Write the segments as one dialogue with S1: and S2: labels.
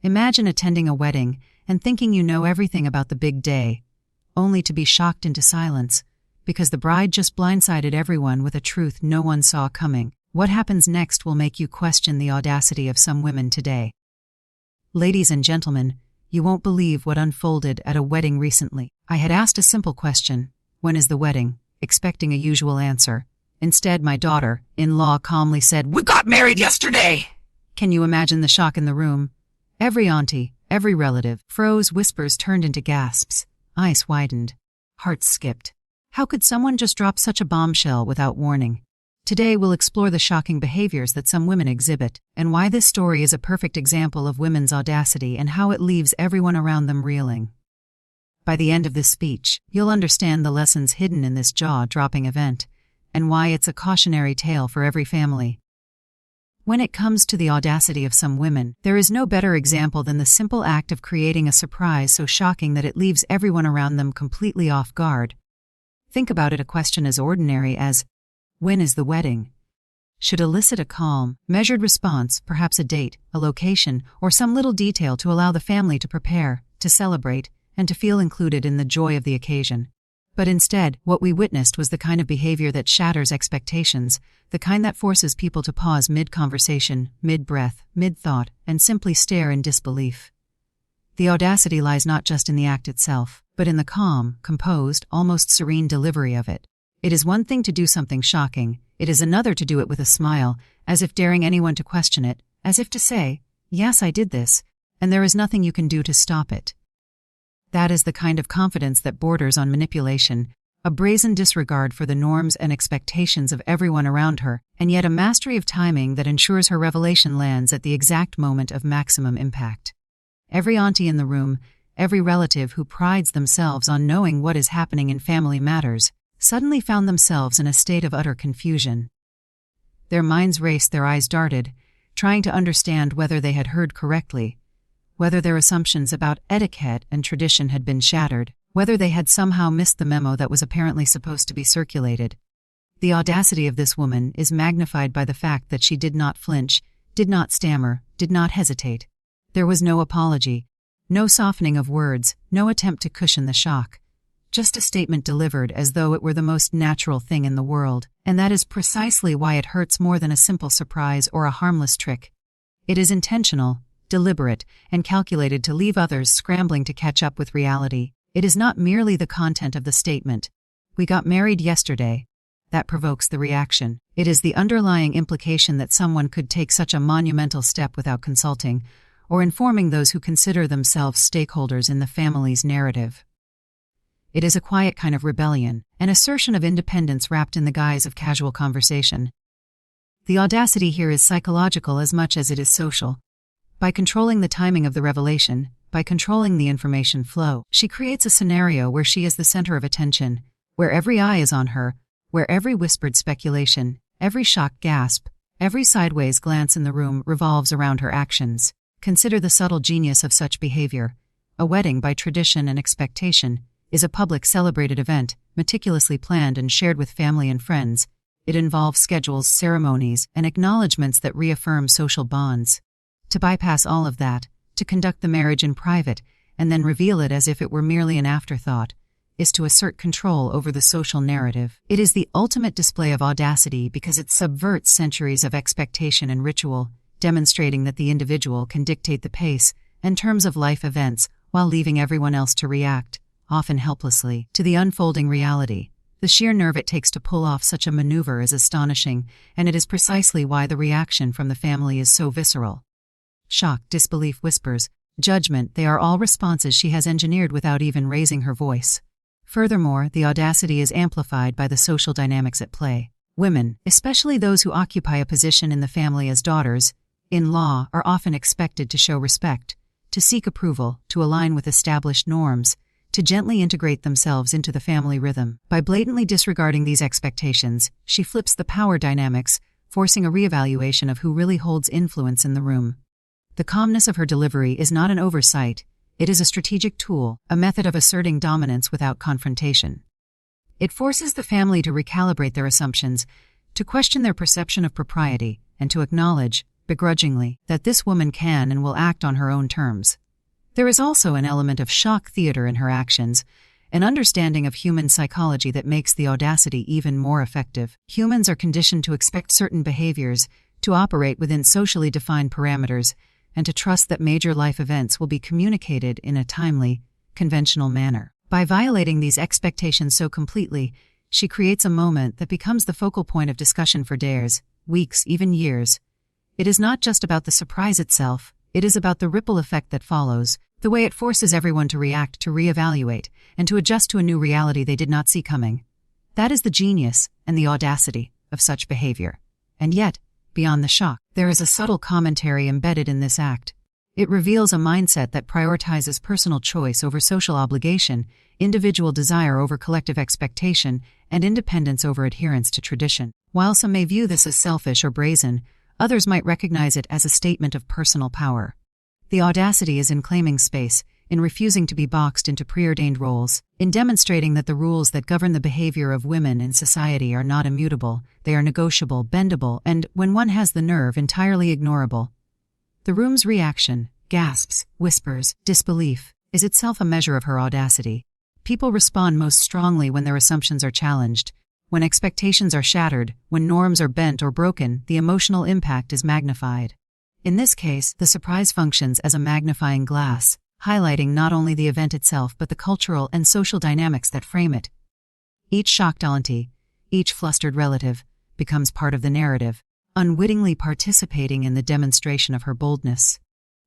S1: Imagine attending a wedding and thinking you know everything about the big day, only to be shocked into silence because the bride just blindsided everyone with a truth no one saw coming. What happens next will make you question the audacity of some women today. Ladies and gentlemen, you won't believe what unfolded at a wedding recently. I had asked a simple question, "When is the wedding?" expecting a usual answer. Instead, my daughter-in-law calmly said, "We got married yesterday!" Can you imagine the shock in the room? Every auntie, every relative, froze, whispers turned into gasps, eyes widened, hearts skipped. How could someone just drop such a bombshell without warning? Today we'll explore the shocking behaviors that some women exhibit, and why this story is a perfect example of women's audacity and how it leaves everyone around them reeling. By the end of this speech, you'll understand the lessons hidden in this jaw-dropping event, and why it's a cautionary tale for every family. When it comes to the audacity of some women, there is no better example than the simple act of creating a surprise so shocking that it leaves everyone around them completely off guard. Think about it. A question as ordinary as, "When is the wedding?" should elicit a calm, measured response, perhaps a date, a location, or some little detail to allow the family to prepare, to celebrate, and to feel included in the joy of the occasion. But instead, what we witnessed was the kind of behavior that shatters expectations, the kind that forces people to pause mid-conversation, mid-breath, mid-thought, and simply stare in disbelief. The audacity lies not just in the act itself, but in the calm, composed, almost serene delivery of it. It is one thing to do something shocking, it is another to do it with a smile, as if daring anyone to question it, as if to say, "Yes, I did this, and there is nothing you can do to stop it." That is the kind of confidence that borders on manipulation, a brazen disregard for the norms and expectations of everyone around her, and yet a mastery of timing that ensures her revelation lands at the exact moment of maximum impact. Every auntie in the room, every relative who prides themselves on knowing what is happening in family matters, suddenly found themselves in a state of utter confusion. Their minds raced, their eyes darted, trying to understand whether they had heard correctly, whether their assumptions about etiquette and tradition had been shattered, whether they had somehow missed the memo that was apparently supposed to be circulated. The audacity of this woman is magnified by the fact that she did not flinch, did not stammer, did not hesitate. There was no apology, no softening of words, no attempt to cushion the shock. Just a statement delivered as though it were the most natural thing in the world, and that is precisely why it hurts more than a simple surprise or a harmless trick. It is intentional, deliberate, and calculated to leave others scrambling to catch up with reality. It is not merely the content of the statement, "We got married yesterday," that provokes the reaction. It is the underlying implication that someone could take such a monumental step without consulting, or informing those who consider themselves stakeholders in the family's narrative. It is a quiet kind of rebellion, an assertion of independence wrapped in the guise of casual conversation. The audacity here is psychological as much as it is social. By controlling the timing of the revelation, by controlling the information flow, she creates a scenario where she is the center of attention, where every eye is on her, where every whispered speculation, every shocked gasp, every sideways glance in the room revolves around her actions. Consider the subtle genius of such behavior. A wedding, by tradition and expectation, is a public celebrated event, meticulously planned and shared with family and friends. It involves schedules, ceremonies, and acknowledgments that reaffirm social bonds. To bypass all of that, to conduct the marriage in private, and then reveal it as if it were merely an afterthought, is to assert control over the social narrative. It is the ultimate display of audacity because it subverts centuries of expectation and ritual, demonstrating that the individual can dictate the pace and terms of life events while leaving everyone else to react, often helplessly, to the unfolding reality. The sheer nerve it takes to pull off such a maneuver is astonishing, and it is precisely why the reaction from the family is so visceral. Shock, disbelief, whispers, judgment, they are all responses she has engineered without even raising her voice. Furthermore, the audacity is amplified by the social dynamics at play. Women, especially those who occupy a position in the family as daughters-in-law, are often expected to show respect, to seek approval, to align with established norms, to gently integrate themselves into the family rhythm. By blatantly disregarding these expectations, she flips the power dynamics, forcing a reevaluation of who really holds influence in the room. The calmness of her delivery is not an oversight, it is a strategic tool, a method of asserting dominance without confrontation. It forces the family to recalibrate their assumptions, to question their perception of propriety, and to acknowledge, begrudgingly, that this woman can and will act on her own terms. There is also an element of shock theater in her actions, an understanding of human psychology that makes the audacity even more effective. Humans are conditioned to expect certain behaviors, to operate within socially defined parameters, and to trust that major life events will be communicated in a timely, conventional manner. By violating these expectations so completely, she creates a moment that becomes the focal point of discussion for days, weeks, even years. It is not just about the surprise itself, it is about the ripple effect that follows, the way it forces everyone to react, to reevaluate, and to adjust to a new reality they did not see coming. That is the genius and the audacity of such behavior. And yet, beyond the shock, there is a subtle commentary embedded in this act. It reveals a mindset that prioritizes personal choice over social obligation, individual desire over collective expectation, and independence over adherence to tradition. While some may view this as selfish or brazen, others might recognize it as a statement of personal power. The audacity is in claiming space, in refusing to be boxed into preordained roles, in demonstrating that the rules that govern the behavior of women in society are not immutable, they are negotiable, bendable, and, when one has the nerve, entirely ignorable. The room's reaction, gasps, whispers, disbelief, is itself a measure of her audacity. People respond most strongly when their assumptions are challenged. When expectations are shattered, when norms are bent or broken, the emotional impact is magnified. In this case, the surprise functions as a magnifying glass, highlighting not only the event itself but the cultural and social dynamics that frame it. Each shocked auntie, each flustered relative, becomes part of the narrative, unwittingly participating in the demonstration of her boldness.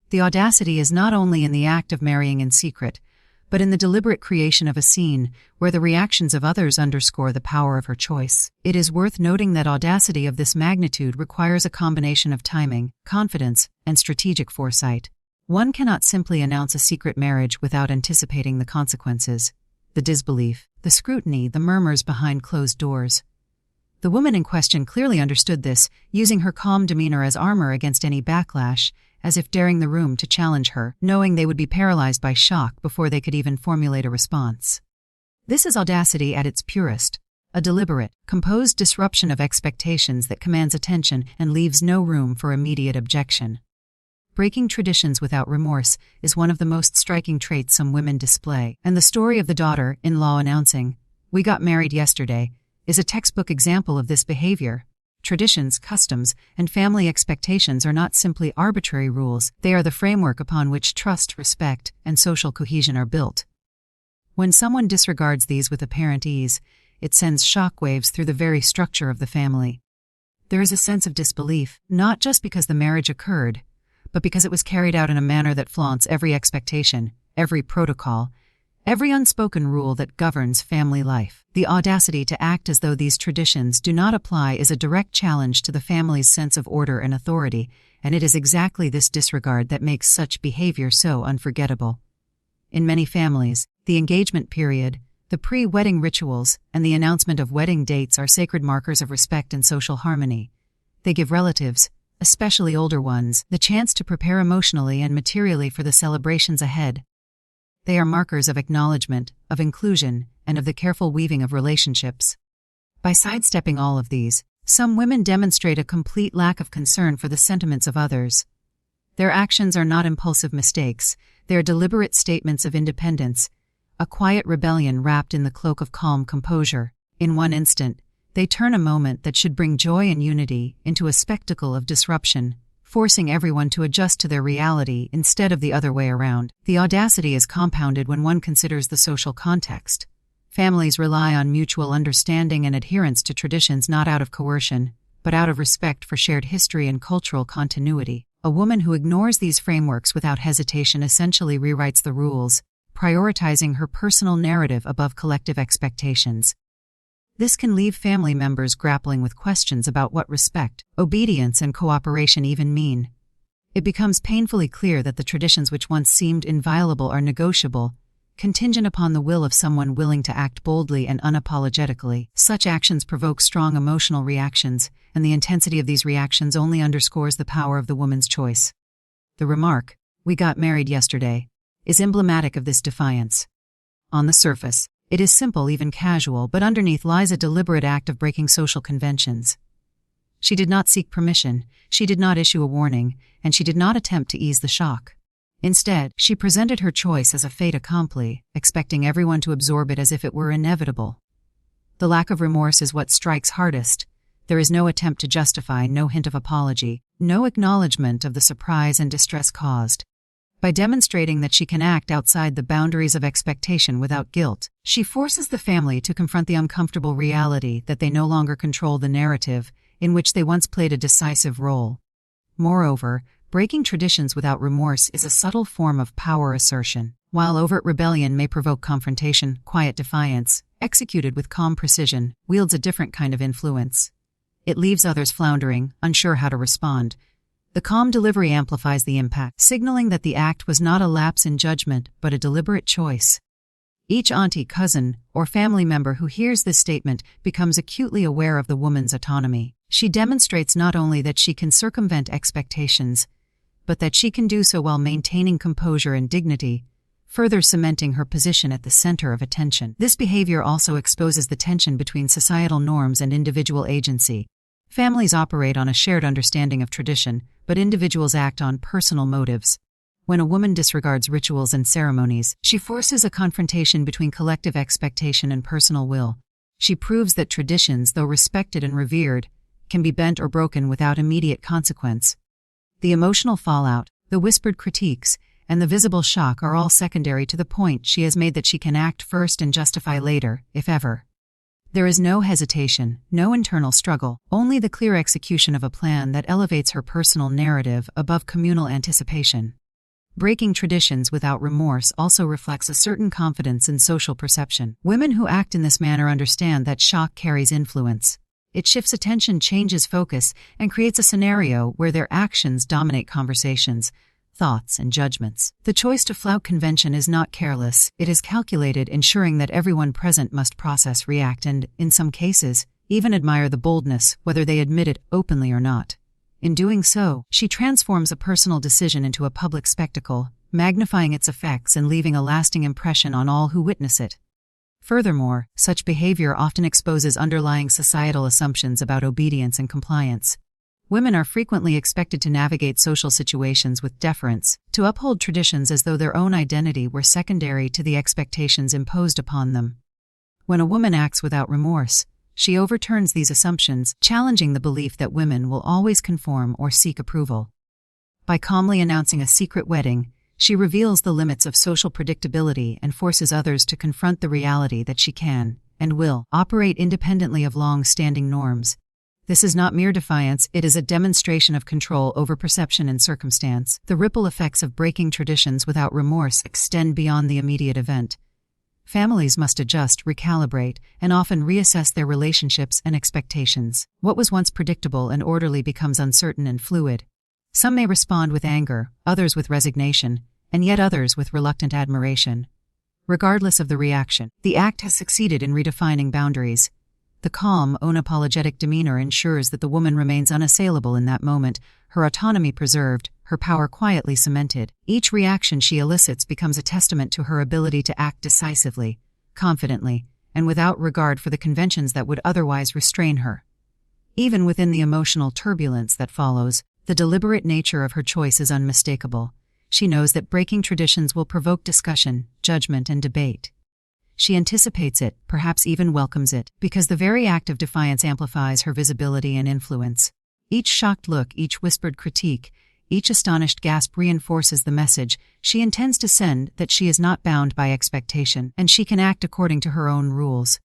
S1: The audacity is not only in the act of marrying in secret, but in the deliberate creation of a scene where the reactions of others underscore the power of her choice. It is worth noting that audacity of this magnitude requires a combination of timing, confidence, and strategic foresight. One cannot simply announce a secret marriage without anticipating the consequences, the disbelief, the scrutiny, the murmurs behind closed doors. The woman in question clearly understood this, using her calm demeanor as armor against any backlash, as if daring the room to challenge her, knowing they would be paralyzed by shock before they could even formulate a response. This is audacity at its purest, a deliberate, composed disruption of expectations that commands attention and leaves no room for immediate objection. Breaking traditions without remorse is one of the most striking traits some women display, and the story of the daughter-in-law announcing, "We got married yesterday," is a textbook example of this behavior. Traditions, customs, and family expectations are not simply arbitrary rules, they are the framework upon which trust, respect, and social cohesion are built. When someone disregards these with apparent ease, it sends shockwaves through the very structure of the family. There is a sense of disbelief, not just because the marriage occurred, but because it was carried out in a manner that flaunts every expectation, every protocol, every unspoken rule that governs family life. The audacity to act as though these traditions do not apply is a direct challenge to the family's sense of order and authority, and it is exactly this disregard that makes such behavior so unforgettable. In many families, the engagement period, the pre-wedding rituals, and the announcement of wedding dates are sacred markers of respect and social harmony. They give relatives, especially older ones, the chance to prepare emotionally and materially for the celebrations ahead. They are markers of acknowledgement, of inclusion, and of the careful weaving of relationships. By sidestepping all of these, some women demonstrate a complete lack of concern for the sentiments of others. Their actions are not impulsive mistakes, they are deliberate statements of independence, a quiet rebellion wrapped in the cloak of calm composure. In one instant, they turn a moment that should bring joy and unity into a spectacle of disruption, forcing everyone to adjust to their reality instead of the other way around. The audacity is compounded when one considers the social context. Families rely on mutual understanding and adherence to traditions not out of coercion, but out of respect for shared history and cultural continuity. A woman who ignores these frameworks without hesitation essentially rewrites the rules, prioritizing her personal narrative above collective expectations. This can leave family members grappling with questions about what respect, obedience, and cooperation even mean. It becomes painfully clear that the traditions which once seemed inviolable are negotiable, contingent upon the will of someone willing to act boldly and unapologetically. Such actions provoke strong emotional reactions, and the intensity of these reactions only underscores the power of the woman's choice. The remark, "We got married yesterday," is emblematic of this defiance. On the surface, it is simple, even casual, but underneath lies a deliberate act of breaking social conventions. She did not seek permission, she did not issue a warning, and she did not attempt to ease the shock. Instead, she presented her choice as a fait accompli, expecting everyone to absorb it as if it were inevitable. The lack of remorse is what strikes hardest. There is no attempt to justify, no hint of apology, no acknowledgement of the surprise and distress caused. By demonstrating that she can act outside the boundaries of expectation without guilt, she forces the family to confront the uncomfortable reality that they no longer control the narrative in which they once played a decisive role. Moreover, breaking traditions without remorse is a subtle form of power assertion. While overt rebellion may provoke confrontation, quiet defiance, executed with calm precision, wields a different kind of influence. It leaves others floundering, unsure how to respond. The calm delivery amplifies the impact, signaling that the act was not a lapse in judgment, but a deliberate choice. Each auntie, cousin, or family member who hears this statement becomes acutely aware of the woman's autonomy. She demonstrates not only that she can circumvent expectations, but that she can do so while maintaining composure and dignity, further cementing her position at the center of attention. This behavior also exposes the tension between societal norms and individual agency. Families operate on a shared understanding of tradition, but individuals act on personal motives. When a woman disregards rituals and ceremonies, she forces a confrontation between collective expectation and personal will. She proves that traditions, though respected and revered, can be bent or broken without immediate consequence. The emotional fallout, the whispered critiques, and the visible shock are all secondary to the point she has made that she can act first and justify later, if ever. There is no hesitation, no internal struggle, only the clear execution of a plan that elevates her personal narrative above communal anticipation. Breaking traditions without remorse also reflects a certain confidence in social perception. Women who act in this manner understand that shock carries influence. It shifts attention, changes focus, and creates a scenario where their actions dominate conversations, thoughts, and judgments. The choice to flout convention is not careless, it is calculated, ensuring that everyone present must process, react, and, in some cases, even admire the boldness, whether they admit it openly or not. In doing so, she transforms a personal decision into a public spectacle, magnifying its effects and leaving a lasting impression on all who witness it. Furthermore, such behavior often exposes underlying societal assumptions about obedience and compliance. Women are frequently expected to navigate social situations with deference, to uphold traditions as though their own identity were secondary to the expectations imposed upon them. When a woman acts without remorse, she overturns these assumptions, challenging the belief that women will always conform or seek approval. By calmly announcing a secret wedding, she reveals the limits of social predictability and forces others to confront the reality that she can, and will, operate independently of long-standing norms. This is not mere defiance, it is a demonstration of control over perception and circumstance. The ripple effects of breaking traditions without remorse extend beyond the immediate event. Families must adjust, recalibrate, and often reassess their relationships and expectations. What was once predictable and orderly becomes uncertain and fluid. Some may respond with anger, others with resignation, and yet others with reluctant admiration. Regardless of the reaction, the act has succeeded in redefining boundaries. The calm, unapologetic demeanor ensures that the woman remains unassailable in that moment, her autonomy preserved, her power quietly cemented. Each reaction she elicits becomes a testament to her ability to act decisively, confidently, and without regard for the conventions that would otherwise restrain her. Even within the emotional turbulence that follows, the deliberate nature of her choice is unmistakable. She knows that breaking traditions will provoke discussion, judgment, and debate. She anticipates it, perhaps even welcomes it, because the very act of defiance amplifies her visibility and influence. Each shocked look, each whispered critique, each astonished gasp reinforces the message she intends to send, that she is not bound by expectation, and she can act according to her own rules.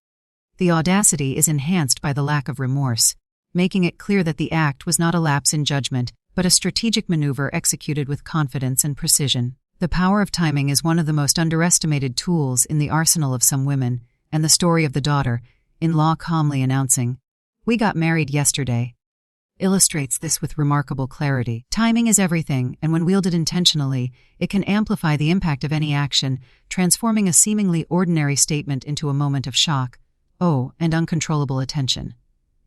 S1: The audacity is enhanced by the lack of remorse, making it clear that the act was not a lapse in judgment, but a strategic maneuver executed with confidence and precision. The power of timing is one of the most underestimated tools in the arsenal of some women, and the story of the daughter-in-law calmly announcing, "We got married yesterday," illustrates this with remarkable clarity. Timing is everything, and when wielded intentionally, it can amplify the impact of any action, transforming a seemingly ordinary statement into a moment of shock, and uncontrollable attention.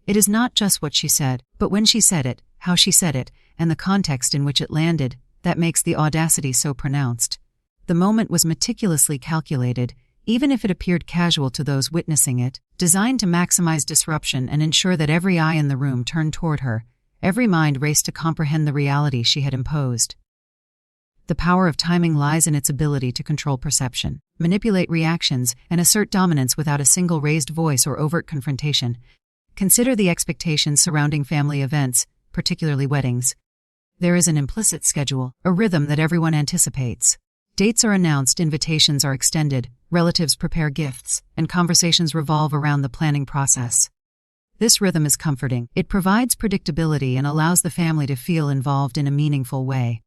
S1: It is not just what she said, but when she said it, how she said it, and the context in which it landed, that makes the audacity so pronounced. The moment was meticulously calculated, even if it appeared casual to those witnessing it. Designed to maximize disruption and ensure that every eye in the room turned toward her, every mind raced to comprehend the reality she had imposed. The power of timing lies in its ability to control perception, manipulate reactions, and assert dominance without a single raised voice or overt confrontation. Consider the expectations surrounding family events, particularly weddings. There is an implicit schedule, a rhythm that everyone anticipates. Dates are announced, invitations are extended, relatives prepare gifts, and conversations revolve around the planning process. This rhythm is comforting. It provides predictability and allows the family to feel involved in a meaningful way.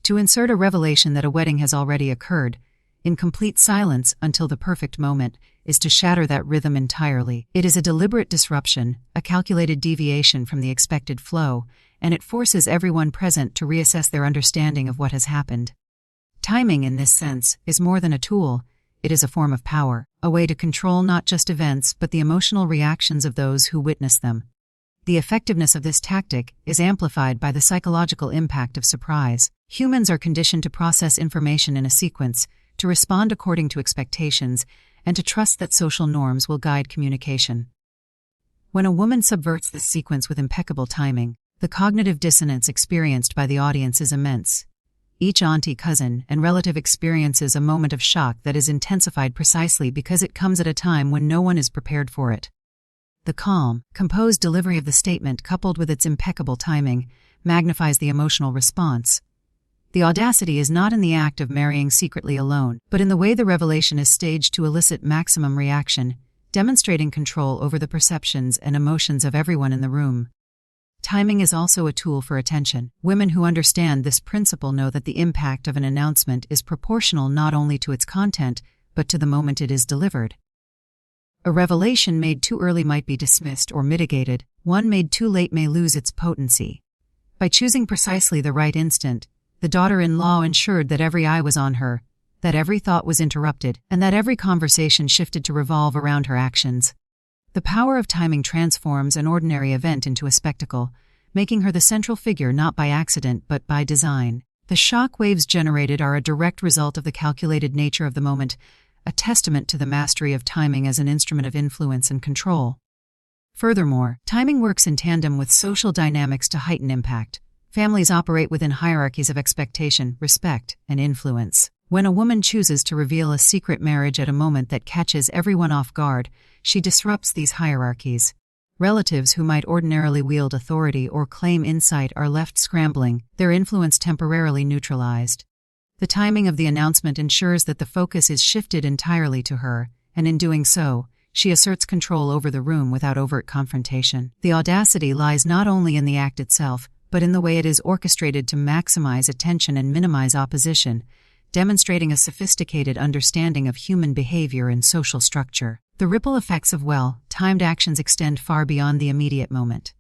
S1: To insert a revelation that a wedding has already occurred, in complete silence until the perfect moment, is to shatter that rhythm entirely. It is a deliberate disruption, a calculated deviation from the expected flow, and it forces everyone present to reassess their understanding of what has happened. Timing, in this sense, is more than a tool. It is a form of power, a way to control not just events but the emotional reactions of those who witness them. The effectiveness of this tactic is amplified by the psychological impact of surprise. Humans are conditioned to process information in a sequence, to respond according to expectations, and to trust that social norms will guide communication. When a woman subverts this sequence with impeccable timing, the cognitive dissonance experienced by the audience is immense. Each auntie, cousin, and relative experiences a moment of shock that is intensified precisely because it comes at a time when no one is prepared for it. The calm, composed delivery of the statement, coupled with its impeccable timing, magnifies the emotional response. The audacity is not in the act of marrying secretly alone, but in the way the revelation is staged to elicit maximum reaction, demonstrating control over the perceptions and emotions of everyone in the room. Timing is also a tool for attention. Women who understand this principle know that the impact of an announcement is proportional not only to its content, but to the moment it is delivered. A revelation made too early might be dismissed or mitigated. One made too late may lose its potency. By choosing precisely the right instant, the daughter-in-law ensured that every eye was on her, that every thought was interrupted, and that every conversation shifted to revolve around her actions. The power of timing transforms an ordinary event into a spectacle, making her the central figure not by accident but by design. The shock waves generated are a direct result of the calculated nature of the moment, a testament to the mastery of timing as an instrument of influence and control. Furthermore, timing works in tandem with social dynamics to heighten impact. Families operate within hierarchies of expectation, respect, and influence. When a woman chooses to reveal a secret marriage at a moment that catches everyone off guard, she disrupts these hierarchies. Relatives who might ordinarily wield authority or claim insight are left scrambling, their influence temporarily neutralized. The timing of the announcement ensures that the focus is shifted entirely to her, and in doing so, she asserts control over the room without overt confrontation. The audacity lies not only in the act itself, but in the way it is orchestrated to maximize attention and minimize opposition, demonstrating a sophisticated understanding of human behavior and social structure. The ripple effects of well-timed actions extend far beyond the immediate moment.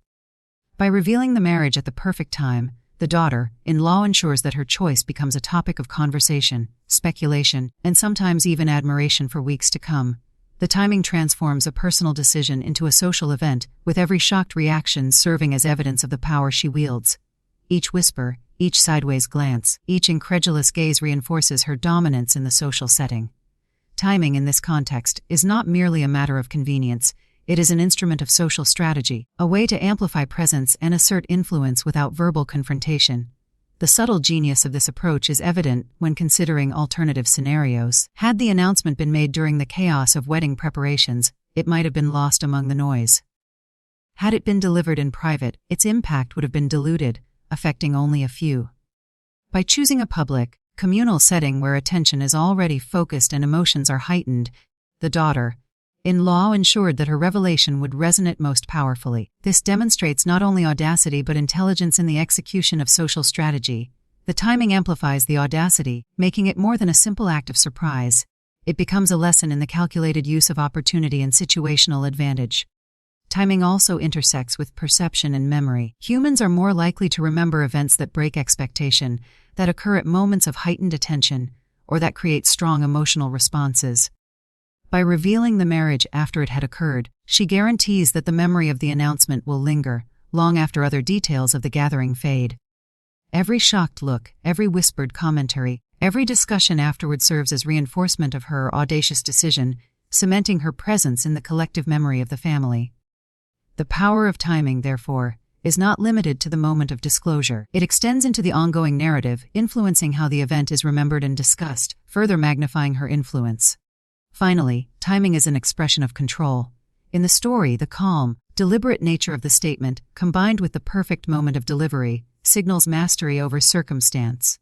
S1: By revealing the marriage at the perfect time, the daughter-in-law ensures that her choice becomes a topic of conversation, speculation, and sometimes even admiration for weeks to come. The timing transforms a personal decision into a social event, with every shocked reaction serving as evidence of the power she wields. Each whisper, each sideways glance, each incredulous gaze reinforces her dominance in the social setting. Timing in this context is not merely a matter of convenience. It is an instrument of social strategy, a way to amplify presence and assert influence without verbal confrontation. The subtle genius of this approach is evident when considering alternative scenarios. Had the announcement been made during the chaos of wedding preparations, it might have been lost among the noise. Had it been delivered in private, its impact would have been diluted, affecting only a few. By choosing a public, communal setting where attention is already focused and emotions are heightened, the daughter-in-law ensured that her revelation would resonate most powerfully. This demonstrates not only audacity but intelligence in the execution of social strategy. The timing amplifies the audacity, making it more than a simple act of surprise. It becomes a lesson in the calculated use of opportunity and situational advantage. Timing also intersects with perception and memory. Humans are more likely to remember events that break expectation, that occur at moments of heightened attention, or that create strong emotional responses. By revealing the marriage after it had occurred, she guarantees that the memory of the announcement will linger, long after other details of the gathering fade. Every shocked look, every whispered commentary, every discussion afterward serves as reinforcement of her audacious decision, cementing her presence in the collective memory of the family. The power of timing, therefore, is not limited to the moment of disclosure. It extends into the ongoing narrative, influencing how the event is remembered and discussed, further magnifying her influence. Finally, timing is an expression of control. In the story, the calm, deliberate nature of the statement, combined with the perfect moment of delivery, signals mastery over circumstance.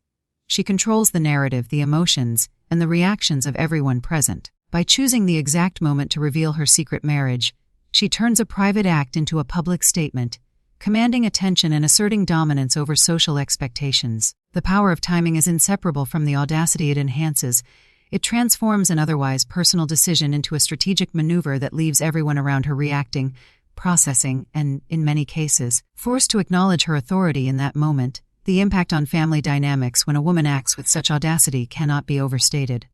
S1: She controls the narrative, the emotions, and the reactions of everyone present. By choosing the exact moment to reveal her secret marriage, she turns a private act into a public statement, commanding attention and asserting dominance over social expectations. The power of timing is inseparable from the audacity it enhances. It transforms an otherwise personal decision into a strategic maneuver that leaves everyone around her reacting, processing, and, in many cases, forced to acknowledge her authority in that moment. The impact on family dynamics when a woman acts with such audacity cannot be overstated.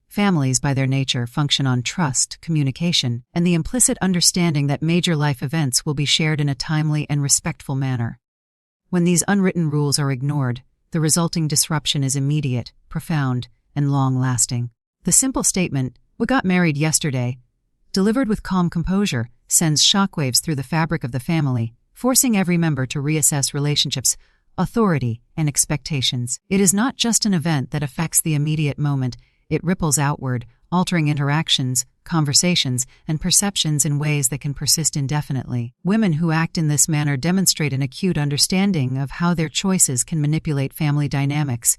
S1: Families, by their nature, function on trust, communication, and the implicit understanding that major life events will be shared in a timely and respectful manner. When these unwritten rules are ignored, the resulting disruption is immediate, profound, and long-lasting. The simple statement, "We got married yesterday," delivered with calm composure, sends shockwaves through the fabric of the family, forcing every member to reassess relationships, authority, and expectations. It is not just an event that affects the immediate moment. It ripples outward, altering interactions, conversations, and perceptions in ways that can persist indefinitely. Women who act in this manner demonstrate an acute understanding of how their choices can manipulate family dynamics,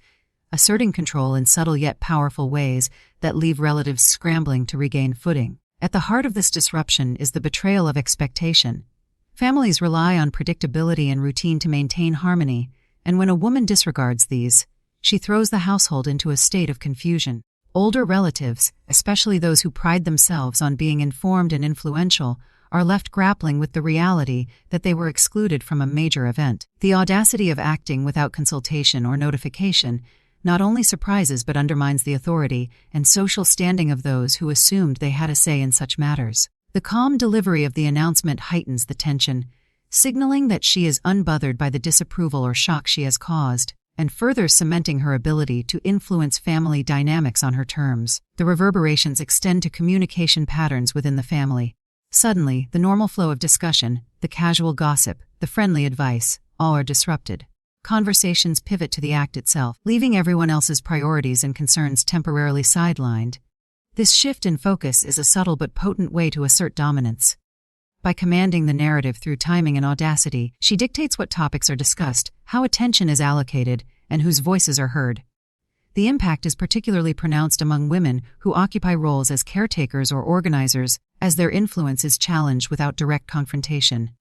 S1: asserting control in subtle yet powerful ways that leave relatives scrambling to regain footing. At the heart of this disruption is the betrayal of expectation. Families rely on predictability and routine to maintain harmony, and when a woman disregards these, she throws the household into a state of confusion. Older relatives, especially those who pride themselves on being informed and influential, are left grappling with the reality that they were excluded from a major event. The audacity of acting without consultation or notification not only surprises but undermines the authority and social standing of those who assumed they had a say in such matters. The calm delivery of the announcement heightens the tension, signaling that she is unbothered by the disapproval or shock she has caused, and further cementing her ability to influence family dynamics on her terms. The reverberations extend to communication patterns within the family. Suddenly, the normal flow of discussion, the casual gossip, the friendly advice, all are disrupted. Conversations pivot to the act itself, leaving everyone else's priorities and concerns temporarily sidelined. This shift in focus is a subtle but potent way to assert dominance. By commanding the narrative through timing and audacity, she dictates what topics are discussed, how attention is allocated, and whose voices are heard. The impact is particularly pronounced among women who occupy roles as caretakers or organizers, as their influence is challenged without direct confrontation.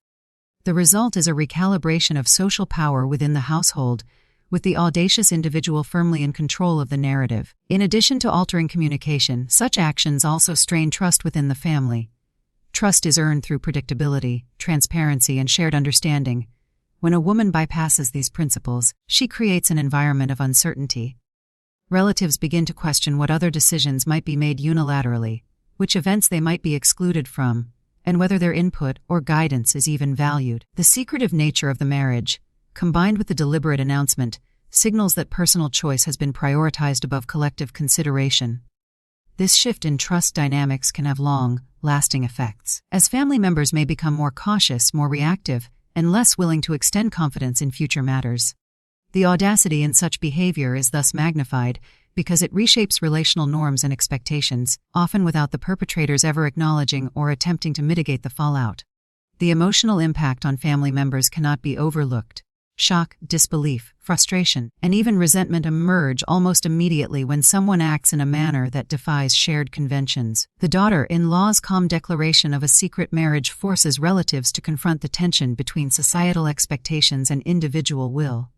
S1: The result is a recalibration of social power within the household, with the audacious individual firmly in control of the narrative. In addition to altering communication, such actions also strain trust within the family. Trust is earned through predictability, transparency, and shared understanding. When a woman bypasses these principles, she creates an environment of uncertainty. Relatives begin to question what other decisions might be made unilaterally, which events they might be excluded from, and whether their input or guidance is even valued. The secretive nature of the marriage, combined with the deliberate announcement, signals that personal choice has been prioritized above collective consideration. This shift in trust dynamics can have long, lasting effects, as family members may become more cautious, more reactive, and less willing to extend confidence in future matters. The audacity in such behavior is thus magnified because it reshapes relational norms and expectations, often without the perpetrators ever acknowledging or attempting to mitigate the fallout. The emotional impact on family members cannot be overlooked. Shock, disbelief, frustration, and even resentment emerge almost immediately when someone acts in a manner that defies shared conventions. The daughter-in-law's calm declaration of a secret marriage forces relatives to confront the tension between societal expectations and individual will.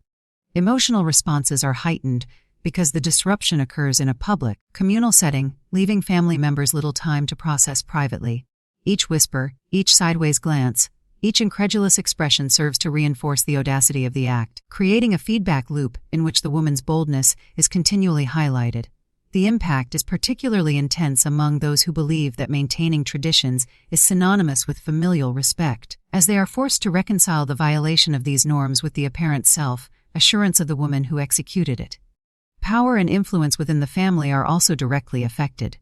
S1: Emotional responses are heightened because the disruption occurs in a public, communal setting, leaving family members little time to process privately. Each whisper, each sideways glance, each incredulous expression serves to reinforce the audacity of the act, creating a feedback loop in which the woman's boldness is continually highlighted. The impact is particularly intense among those who believe that maintaining traditions is synonymous with familial respect, as they are forced to reconcile the violation of these norms with the apparent self-assurance of the woman who executed it. Power and influence within the family are also directly affected.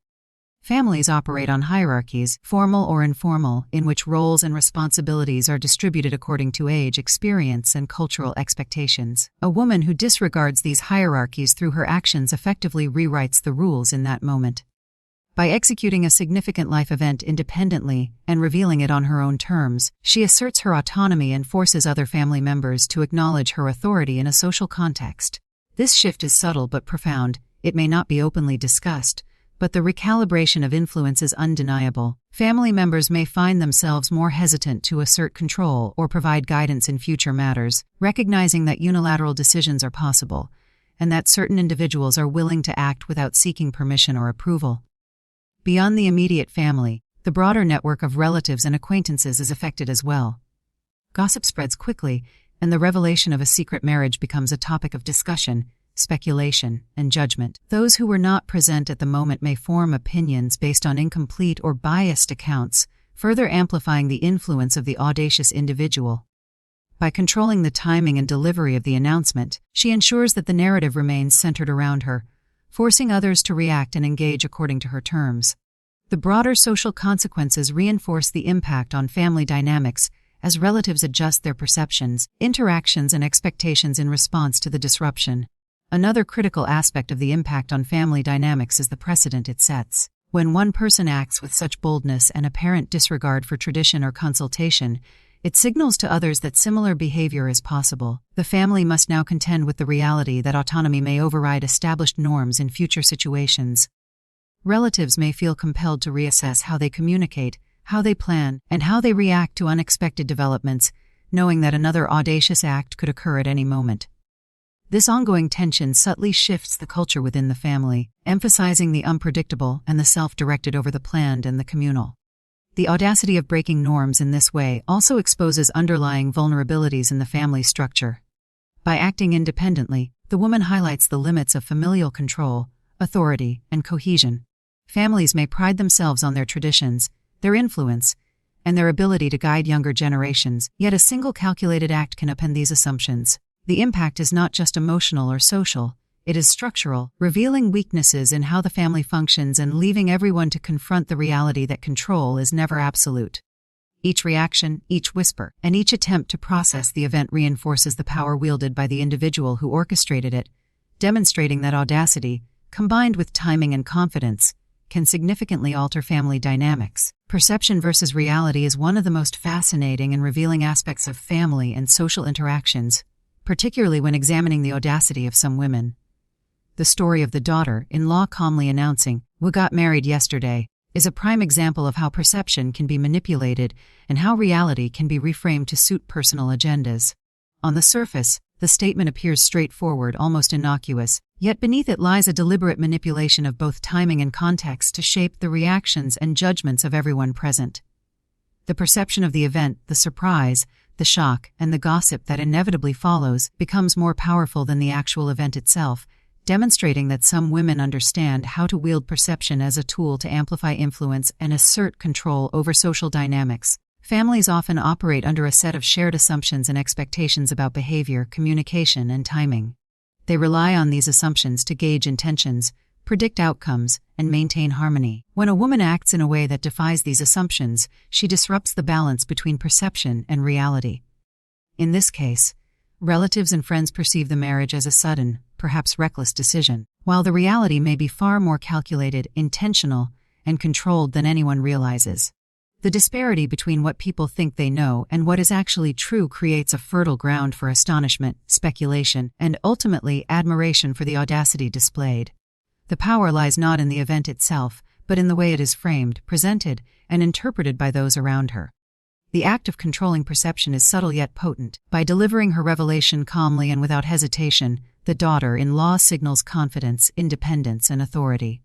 S1: Families operate on hierarchies, formal or informal, in which roles and responsibilities are distributed according to age, experience, and cultural expectations. A woman who disregards these hierarchies through her actions effectively rewrites the rules in that moment. By executing a significant life event independently and revealing it on her own terms, she asserts her autonomy and forces other family members to acknowledge her authority in a social context. This shift is subtle but profound. It may not be openly discussed, but the recalibration of influence is undeniable. Family members may find themselves more hesitant to assert control or provide guidance in future matters, recognizing that unilateral decisions are possible, and that certain individuals are willing to act without seeking permission or approval. Beyond the immediate family, the broader network of relatives and acquaintances is affected as well. Gossip spreads quickly, and the revelation of a secret marriage becomes a topic of discussion, speculation, and judgment. Those who were not present at the moment may form opinions based on incomplete or biased accounts, further amplifying the influence of the audacious individual. By controlling the timing and delivery of the announcement, she ensures that the narrative remains centered around her, forcing others to react and engage according to her terms. The broader social consequences reinforce the impact on family dynamics as relatives adjust their perceptions, interactions, and expectations in response to the disruption. Another critical aspect of the impact on family dynamics is the precedent it sets. When one person acts with such boldness and apparent disregard for tradition or consultation, it signals to others that similar behavior is possible. The family must now contend with the reality that autonomy may override established norms in future situations. Relatives may feel compelled to reassess how they communicate, how they plan, and how they react to unexpected developments, knowing that another audacious act could occur at any moment. This ongoing tension subtly shifts the culture within the family, emphasizing the unpredictable and the self-directed over the planned and the communal. The audacity of breaking norms in this way also exposes underlying vulnerabilities in the family structure. By acting independently, the woman highlights the limits of familial control, authority, and cohesion. Families may pride themselves on their traditions, their influence, and their ability to guide younger generations, yet a single calculated act can upend these assumptions. The impact is not just emotional or social, it is structural, revealing weaknesses in how the family functions and leaving everyone to confront the reality that control is never absolute. Each reaction, each whisper, and each attempt to process the event reinforces the power wielded by the individual who orchestrated it, demonstrating that audacity, combined with timing and confidence, can significantly alter family dynamics. Perception versus reality is one of the most fascinating and revealing aspects of family and social interactions, particularly when examining the audacity of some women. The story of the daughter-in-law calmly announcing, "We got married yesterday," is a prime example of how perception can be manipulated and how reality can be reframed to suit personal agendas. On the surface, the statement appears straightforward, almost innocuous, yet beneath it lies a deliberate manipulation of both timing and context to shape the reactions and judgments of everyone present. The perception of the event, the surprise, the shock, and the gossip that inevitably follows becomes more powerful than the actual event itself, demonstrating that some women understand how to wield perception as a tool to amplify influence and assert control over social dynamics. Families often operate under a set of shared assumptions and expectations about behavior, communication, and timing. They rely on these assumptions to gauge intentions, predict outcomes, and maintain harmony. When a woman acts in a way that defies these assumptions, she disrupts the balance between perception and reality. In this case, relatives and friends perceive the marriage as a sudden, perhaps reckless decision, while the reality may be far more calculated, intentional, and controlled than anyone realizes. The disparity between what people think they know and what is actually true creates a fertile ground for astonishment, speculation, and ultimately admiration for the audacity displayed. The power lies not in the event itself, but in the way it is framed, presented, and interpreted by those around her. The act of controlling perception is subtle yet potent. By delivering her revelation calmly and without hesitation, the daughter-in-law signals confidence, independence, and authority.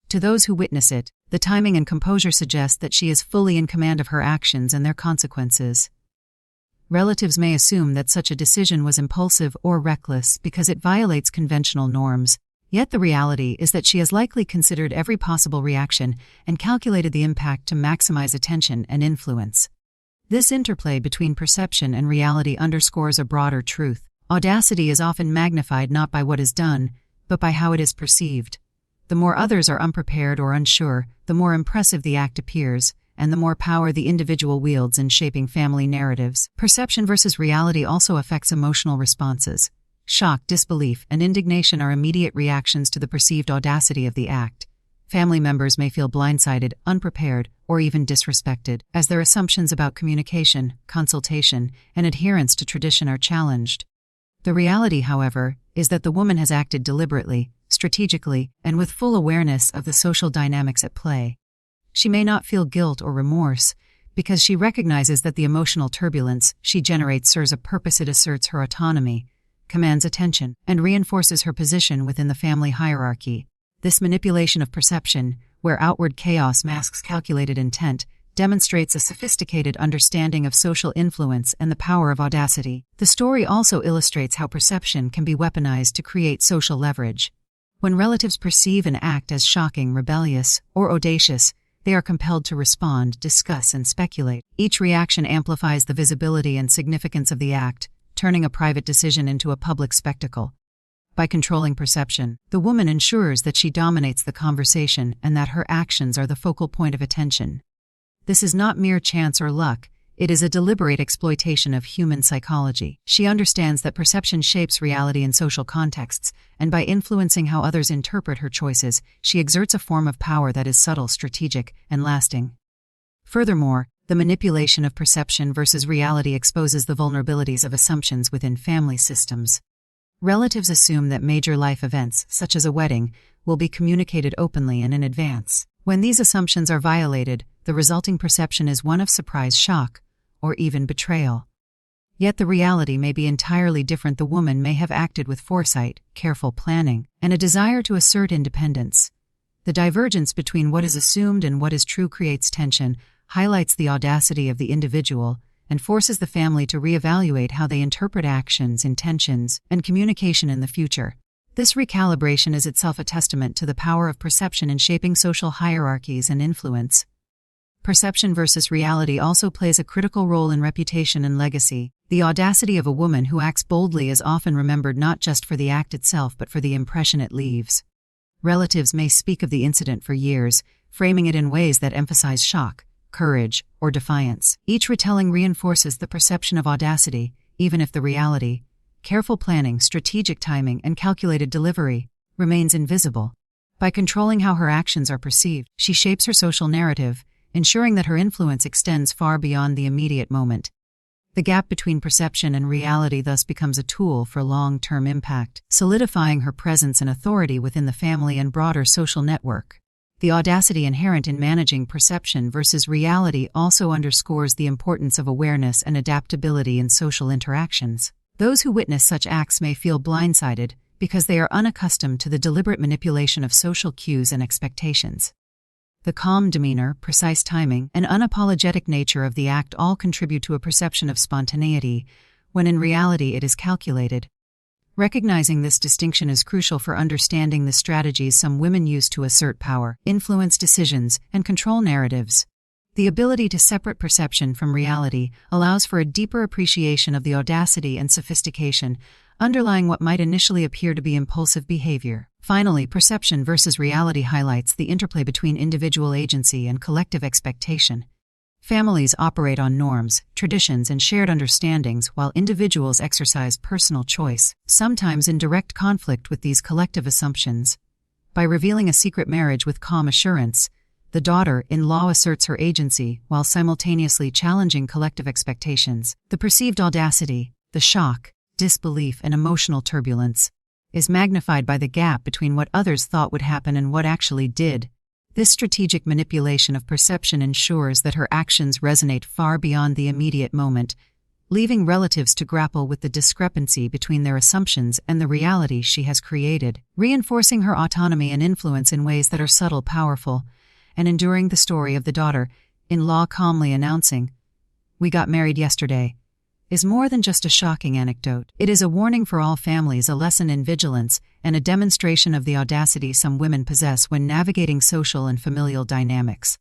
S1: To those who witness it, the timing and composure suggest that she is fully in command of her actions and their consequences. Relatives may assume that such a decision was impulsive or reckless because it violates conventional norms, yet the reality is that she has likely considered every possible reaction and calculated the impact to maximize attention and influence. This interplay between perception and reality underscores a broader truth. Audacity is often magnified not by what is done, but by how it is perceived. The more others are unprepared or unsure, the more impressive the act appears, and the more power the individual wields in shaping family narratives. Perception versus reality also affects emotional responses. Shock, disbelief, and indignation are immediate reactions to the perceived audacity of the act. Family members may feel blindsided, unprepared, or even disrespected, as their assumptions about communication, consultation, and adherence to tradition are challenged. The reality, however, is that the woman has acted deliberately, strategically, and with full awareness of the social dynamics at play. She may not feel guilt or remorse, because she recognizes that the emotional turbulence she generates serves a purpose. It asserts her autonomy, commands attention, and reinforces her position within the family hierarchy. This manipulation of perception, where outward chaos masks calculated intent, demonstrates a sophisticated understanding of social influence and the power of audacity. The story also illustrates how perception can be weaponized to create social leverage. When relatives perceive an act as shocking, rebellious, or audacious, they are compelled to respond, discuss, and speculate. Each reaction amplifies the visibility and significance of the act, turning a private decision into a public spectacle. By controlling perception, the woman ensures that she dominates the conversation and that her actions are the focal point of attention. This is not mere chance or luck, it is a deliberate exploitation of human psychology. She understands that perception shapes reality in social contexts, and by influencing how others interpret her choices, she exerts a form of power that is subtle, strategic, and lasting. Furthermore, the manipulation of perception versus reality exposes the vulnerabilities of assumptions within family systems. Relatives assume that major life events, such as a wedding, will be communicated openly and in advance. When these assumptions are violated, the resulting perception is one of surprise, shock, or even betrayal. Yet the reality may be entirely different. The woman may have acted with foresight, careful planning, and a desire to assert independence. The divergence between what is assumed and what is true creates tension, highlights the audacity of the individual, and forces the family to reevaluate how they interpret actions, intentions, and communication in the future. This recalibration is itself a testament to the power of perception in shaping social hierarchies and influence. Perception versus reality also plays a critical role in reputation and legacy. The audacity of a woman who acts boldly is often remembered not just for the act itself but for the impression it leaves. Relatives may speak of the incident for years, framing it in ways that emphasize shock, courage, or defiance. Each retelling reinforces the perception of audacity, even if the reality, careful planning, strategic timing, and calculated delivery, remains invisible. By controlling how her actions are perceived, she shapes her social narrative, ensuring that her influence extends far beyond the immediate moment. The gap between perception and reality thus becomes a tool for long-term impact, solidifying her presence and authority within the family and broader social network. The audacity inherent in managing perception versus reality also underscores the importance of awareness and adaptability in social interactions. Those who witness such acts may feel blindsided because they are unaccustomed to the deliberate manipulation of social cues and expectations. The calm demeanor, precise timing, and unapologetic nature of the act all contribute to a perception of spontaneity, when in reality it is calculated. Recognizing this distinction is crucial for understanding the strategies some women use to assert power, influence decisions, and control narratives. The ability to separate perception from reality allows for a deeper appreciation of the audacity and sophistication underlying what might initially appear to be impulsive behavior. Finally, perception versus reality highlights the interplay between individual agency and collective expectation. Families operate on norms, traditions, and shared understandings while individuals exercise personal choice, sometimes in direct conflict with these collective assumptions. By revealing a secret marriage with calm assurance, the daughter-in-law asserts her agency while simultaneously challenging collective expectations. The perceived audacity, the shock, disbelief, and emotional turbulence is magnified by the gap between what others thought would happen and what actually did. This strategic manipulation of perception ensures that her actions resonate far beyond the immediate moment, leaving relatives to grapple with the discrepancy between their assumptions and the reality she has created, reinforcing her autonomy and influence in ways that are subtle, powerful, and enduring. The story of the daughter-in-law calmly announcing, "We got married yesterday," is more than just a shocking anecdote. It is a warning for all families, a lesson in vigilance, and a demonstration of the audacity some women possess when navigating social and familial dynamics.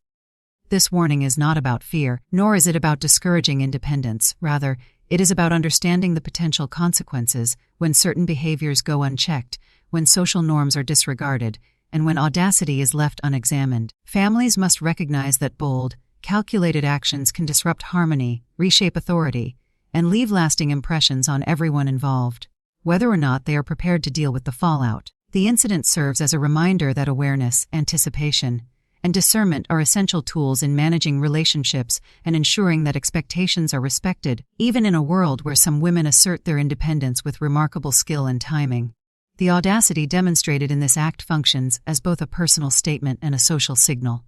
S1: This warning is not about fear, nor is it about discouraging independence. Rather, it is about understanding the potential consequences when certain behaviors go unchecked, when social norms are disregarded, and when audacity is left unexamined. Families must recognize that bold, calculated actions can disrupt harmony, reshape authority, and leave lasting impressions on everyone involved, whether or not they are prepared to deal with the fallout. The incident serves as a reminder that awareness, anticipation, and discernment are essential tools in managing relationships and ensuring that expectations are respected, even in a world where some women assert their independence with remarkable skill and timing. The audacity demonstrated in this act functions as both a personal statement and a social signal.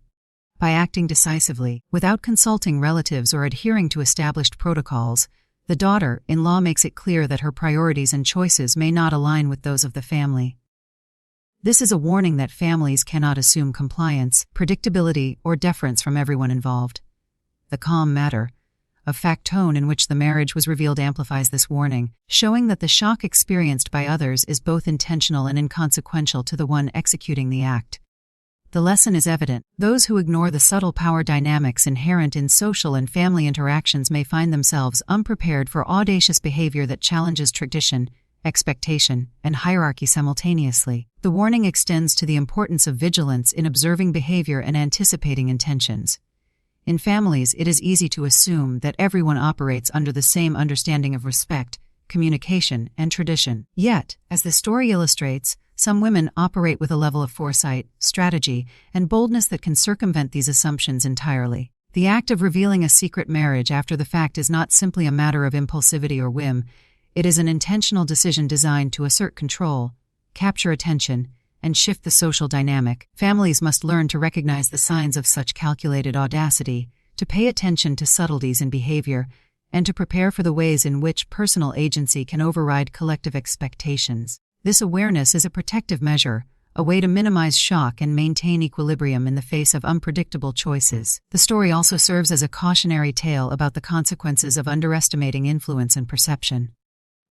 S1: By acting decisively, without consulting relatives or adhering to established protocols, the daughter-in-law makes it clear that her priorities and choices may not align with those of the family. This is a warning that families cannot assume compliance, predictability, or deference from everyone involved. The calm matter-of-fact tone in which the marriage was revealed amplifies this warning, showing that the shock experienced by others is both intentional and inconsequential to the one executing the act. The lesson is evident. Those who ignore the subtle power dynamics inherent in social and family interactions may find themselves unprepared for audacious behavior that challenges tradition, expectation, and hierarchy simultaneously. The warning extends to the importance of vigilance in observing behavior and anticipating intentions. In families, it is easy to assume that everyone operates under the same understanding of respect, communication, and tradition. Yet, as the story illustrates, some women operate with a level of foresight, strategy, and boldness that can circumvent these assumptions entirely. The act of revealing a secret marriage after the fact is not simply a matter of impulsivity or whim. It is an intentional decision designed to assert control, capture attention, and shift the social dynamic. Families must learn to recognize the signs of such calculated audacity, to pay attention to subtleties in behavior, and to prepare for the ways in which personal agency can override collective expectations. This awareness is a protective measure, a way to minimize shock and maintain equilibrium in the face of unpredictable choices. The story also serves as a cautionary tale about the consequences of underestimating influence and perception.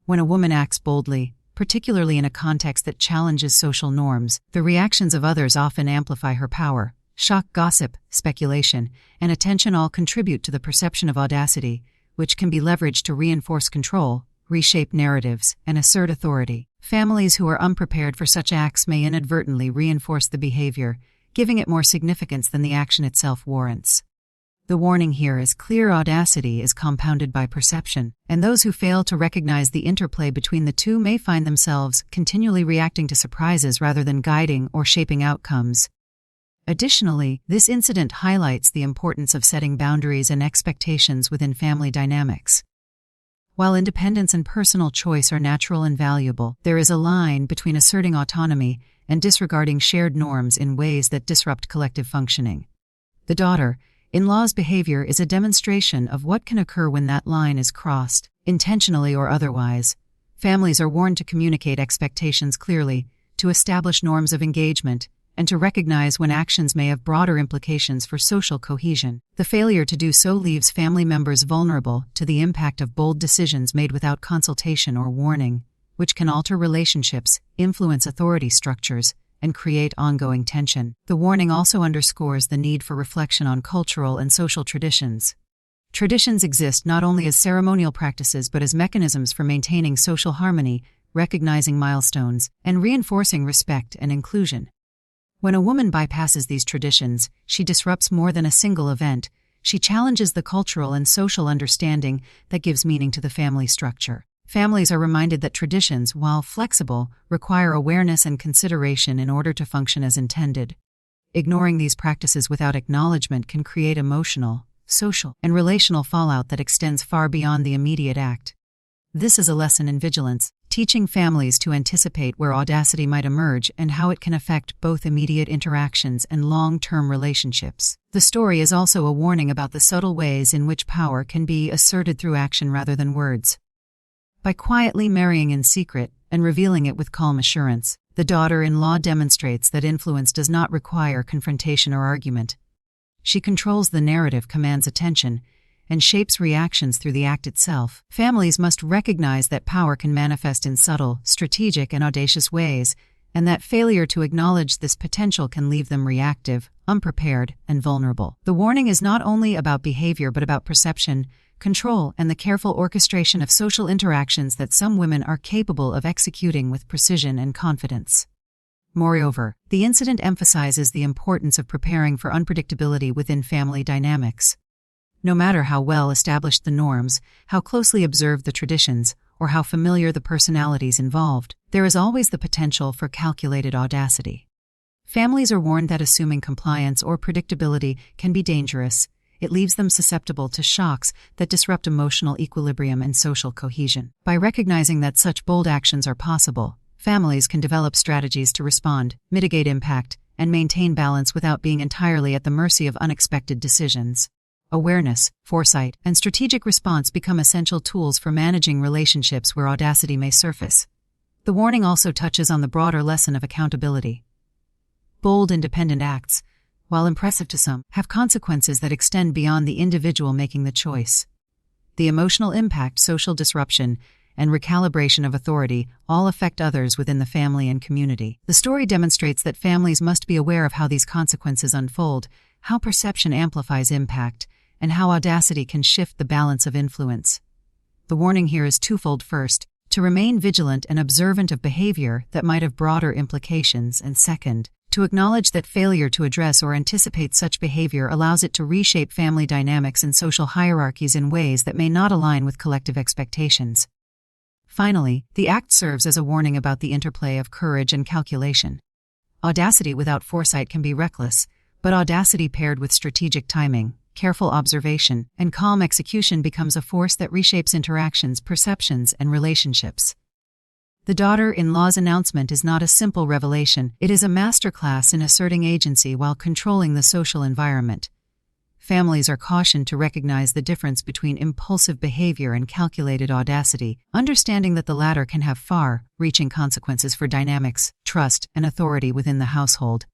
S1: When a woman acts boldly, particularly in a context that challenges social norms, the reactions of others often amplify her power. Shock, gossip, speculation, and attention all contribute to the perception of audacity, which can be leveraged to reinforce control, reshape narratives, and assert authority. Families who are unprepared for such acts may inadvertently reinforce the behavior, giving it more significance than the action itself warrants. The warning here is clear: audacity is compounded by perception, and those who fail to recognize the interplay between the two may find themselves continually reacting to surprises rather than guiding or shaping outcomes. Additionally, this incident highlights the importance of setting boundaries and expectations within family dynamics. While independence and personal choice are natural and valuable, there is a line between asserting autonomy and disregarding shared norms in ways that disrupt collective functioning. The daughter-in-law's behavior is a demonstration of what can occur when that line is crossed, intentionally or otherwise. Families are warned to communicate expectations clearly, to establish norms of engagement, and to recognize when actions may have broader implications for social cohesion. The failure to do so leaves family members vulnerable to the impact of bold decisions made without consultation or warning, which can alter relationships, influence authority structures, and create ongoing tension. The warning also underscores the need for reflection on cultural and social traditions. Traditions exist not only as ceremonial practices but as mechanisms for maintaining social harmony, recognizing milestones, and reinforcing respect and inclusion. When a woman bypasses these traditions, she disrupts more than a single event. She challenges the cultural and social understanding that gives meaning to the family structure. Families are reminded that traditions, while flexible, require awareness and consideration in order to function as intended. Ignoring these practices without acknowledgement can create emotional, social, and relational fallout that extends far beyond the immediate act. This is a lesson in vigilance, teaching families to anticipate where audacity might emerge and how it can affect both immediate interactions and long-term relationships. The story is also a warning about the subtle ways in which power can be asserted through action rather than words. By quietly marrying in secret and revealing it with calm assurance, the daughter-in-law demonstrates that influence does not require confrontation or argument. She controls the narrative, commands attention, and shapes reactions through the act itself. Families must recognize that power can manifest in subtle, strategic, and audacious ways, and that failure to acknowledge this potential can leave them reactive, unprepared, and vulnerable. The warning is not only about behavior but about perception, control, and the careful orchestration of social interactions that some women are capable of executing with precision and confidence. Moreover, the incident emphasizes the importance of preparing for unpredictability within family dynamics. No matter how well established the norms, how closely observed the traditions, or how familiar the personalities involved, there is always the potential for calculated audacity. Families are warned that assuming compliance or predictability can be dangerous. It leaves them susceptible to shocks that disrupt emotional equilibrium and social cohesion. By recognizing that such bold actions are possible, families can develop strategies to respond, mitigate impact, and maintain balance without being entirely at the mercy of unexpected decisions. Awareness, foresight, and strategic response become essential tools for managing relationships where audacity may surface. The warning also touches on the broader lesson of accountability. Bold, independent acts, while impressive to some, have consequences that extend beyond the individual making the choice. The emotional impact, social disruption, and recalibration of authority all affect others within the family and community. The story demonstrates that families must be aware of how these consequences unfold, how perception amplifies impact, and how audacity can shift the balance of influence. The warning here is twofold. First, to remain vigilant and observant of behavior that might have broader implications, and second, to acknowledge that failure to address or anticipate such behavior allows it to reshape family dynamics and social hierarchies in ways that may not align with collective expectations. Finally, the act serves as a warning about the interplay of courage and calculation. Audacity without foresight can be reckless, but audacity paired with strategic timing, careful observation, and calm execution becomes a force that reshapes interactions, perceptions, and relationships. The daughter-in-law's announcement is not a simple revelation. It is a masterclass in asserting agency while controlling the social environment. Families are cautioned to recognize the difference between impulsive behavior and calculated audacity, understanding that the latter can have far-reaching consequences for dynamics, trust, and authority within the household.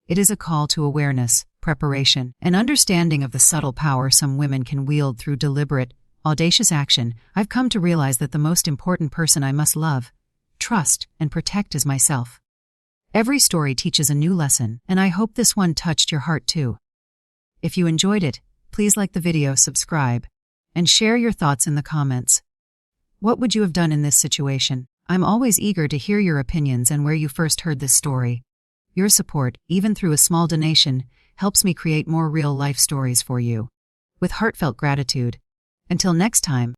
S1: It is a call to awareness, preparation, and understanding of the subtle power some women can wield through deliberate, audacious action. I've come to realize that the most important person I must love, trust, and protect is myself. Every story teaches a new lesson, and I hope this one touched your heart too. If you enjoyed it, please like the video, subscribe, and share your thoughts in the comments. What would you have done in this situation? I'm always eager to hear your opinions and where you first heard this story. Your support, even through a small donation, helps me create more real-life stories for you. With heartfelt gratitude. Until next time,